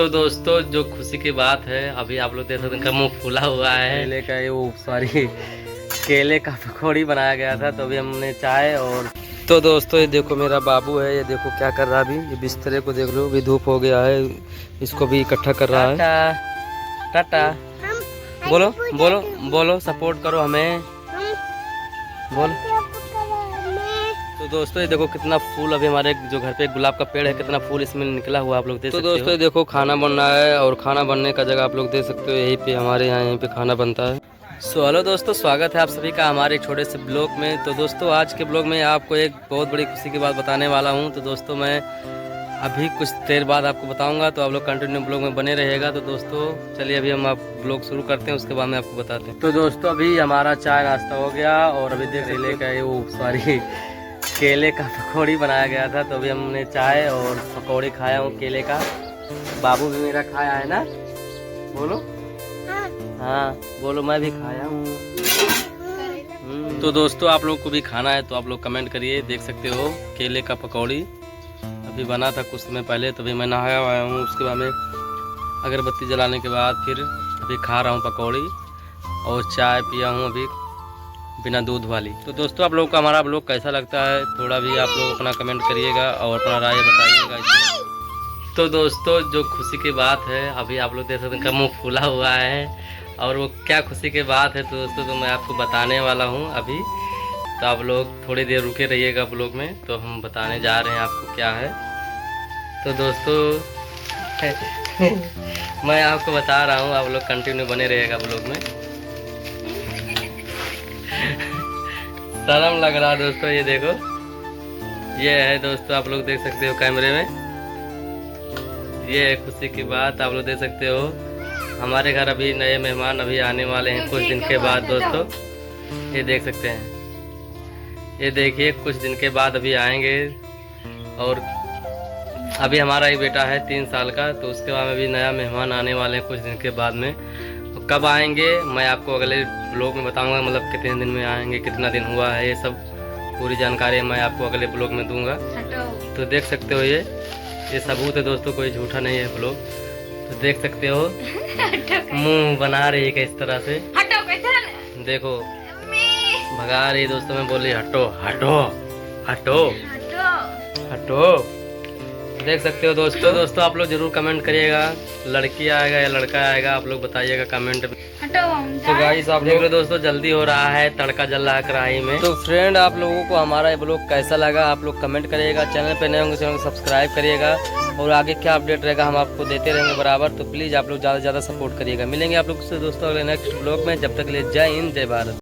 तो दोस्तों जो खुशी की बात है, अभी आप लोग देख सकते हैं मुंह फूला हुआ है। केले का केले का पकौड़ी बनाया गया था, तो अभी हमने चाय और तो दोस्तों ये देखो मेरा बाबू है, ये देखो क्या कर रहा है अभी। ये बिस्तरे को देख लो, अभी धूप हो गया है, इसको भी इकट्ठा कर रहा है। टाटा बोलो बोलो बोलो, सपोर्ट करो हमें, बोलो। तो दोस्तों ये देखो कितना फूल, अभी हमारे जो घर पे गुलाब का पेड़ है, कितना फूल इसमें निकला हुआ आप लोग देख सकते हो। तो दोस्तों ये देखो खाना बन रहा है, और खाना बनने का जगह आप लोग देख सकते हो, यहीं पे हमारे यहाँ यहीं पे खाना बनता है। सो हेलो दोस्तों, स्वागत है आप सभी का हमारे एक छोटे से ब्लॉग में। तो दोस्तों आज के ब्लॉग में आपको एक बहुत बड़ी खुशी की बात बताने वाला हूँ। तो दोस्तों मैं अभी कुछ देर बाद आपको बताऊंगा, तो आप लोग कंटिन्यू ब्लॉग में बने रहिएगा। तो दोस्तों चलिए अभी हम आप ब्लॉग शुरू करते हैं, उसके बाद में आपको बताते हैं। तो दोस्तों अभी हमारा चाय नाश्ता हो गया, और अभी देख लेकर केले का पकौड़ी बनाया गया था, तो अभी हमने चाय और पकौड़ी खाया हूँ केले का। बाबू भी मेरा खाया है ना, बोलो हाँ बोलो, मैं भी खाया हूँ। तो दोस्तों आप लोग को भी खाना है तो आप लोग कमेंट करिए। देख सकते हो केले का पकौड़ी अभी बना था कुछ समय पहले, तो अभी मैं नहाया हुआ हूँ, उसके बाद में अगरबत्ती जलाने के बाद फिर अभी खा रहा हूँ पकौड़ी, और चाय पिया हूँ अभी बिना दूध वाली। तो दोस्तों आप लोग को हमारा ब्लॉग कैसा लगता है, थोड़ा भी आप लोग अपना कमेंट करिएगा और अपना राय बताइएगा इसमें। तो दोस्तों जो खुशी की बात है, अभी आप लोग देख सकते हैं मुंह फूला हुआ है, और वो क्या खुशी की बात है तो दोस्तों तो मैं आपको बताने वाला हूँ अभी। तो आप लोग थोड़ी देर रुके रहिएगा ब्लॉग में, तो हम बताने जा रहे हैं आपको क्या है। तो दोस्तों मैं आपको बता रहा हूँ, आप लोग कंटिन्यू बने रहिएगा ब्लॉग में। शर्म लग रहा है दोस्तों, ये देखो ये है दोस्तों, आप लोग देख सकते हो कैमरे में, ये है खुशी की बात। आप लोग देख सकते हो हमारे घर अभी नए मेहमान अभी आने वाले हैं कुछ दिन के बाद दोस्तों, ये देख सकते हैं, ये देखिए कुछ दिन के बाद अभी आएंगे। और अभी हमारा एक बेटा है 3 साल का, तो उसके बाद में भी नया मेहमान आने वाले हैं कुछ दिन के बाद में। तो कब आएंगे मैं आपको अगले ब्लॉग में बताऊंगा, मतलब कितने दिन में आएंगे, कितना दिन हुआ है, ये सब पूरी जानकारी मैं आपको अगले ब्लॉग में दूंगा। तो देख सकते हो ये सबूत है दोस्तों, कोई झूठा नहीं है ब्लॉग। तो देख सकते हो मुंह बना रही है किस तरह से, देखो भगा रही दोस्तों, मैं बोली हटो हटो हटो हटो। देख सकते हो दोस्तों आप लोग जरूर कमेंट करिएगा, लड़की आएगा या लड़का आएगा, आप लोग बताइएगा कमेंट में। तो गाइस आप देख रहे हो दोस्तों, जल्दी हो रहा है, तड़का जल रहा है कढ़ाई में। तो फ्रेंड आप लोगों को हमारा ये ब्लॉग कैसा लगा आप लोग कमेंट करिएगा, चैनल पे नए होंगे चैनल को सब्सक्राइब करिएगा, और आगे क्या अपडेट रहेगा हम आपको देते रहेंगे बराबर। तो प्लीज़ आप लोग ज़्यादा से ज़्यादा सपोर्ट करिएगा। मिलेंगे आप लोग से दोस्तों अगले नेक्स्ट ब्लॉग में, जब तक के लिए जय हिंद जय भारत।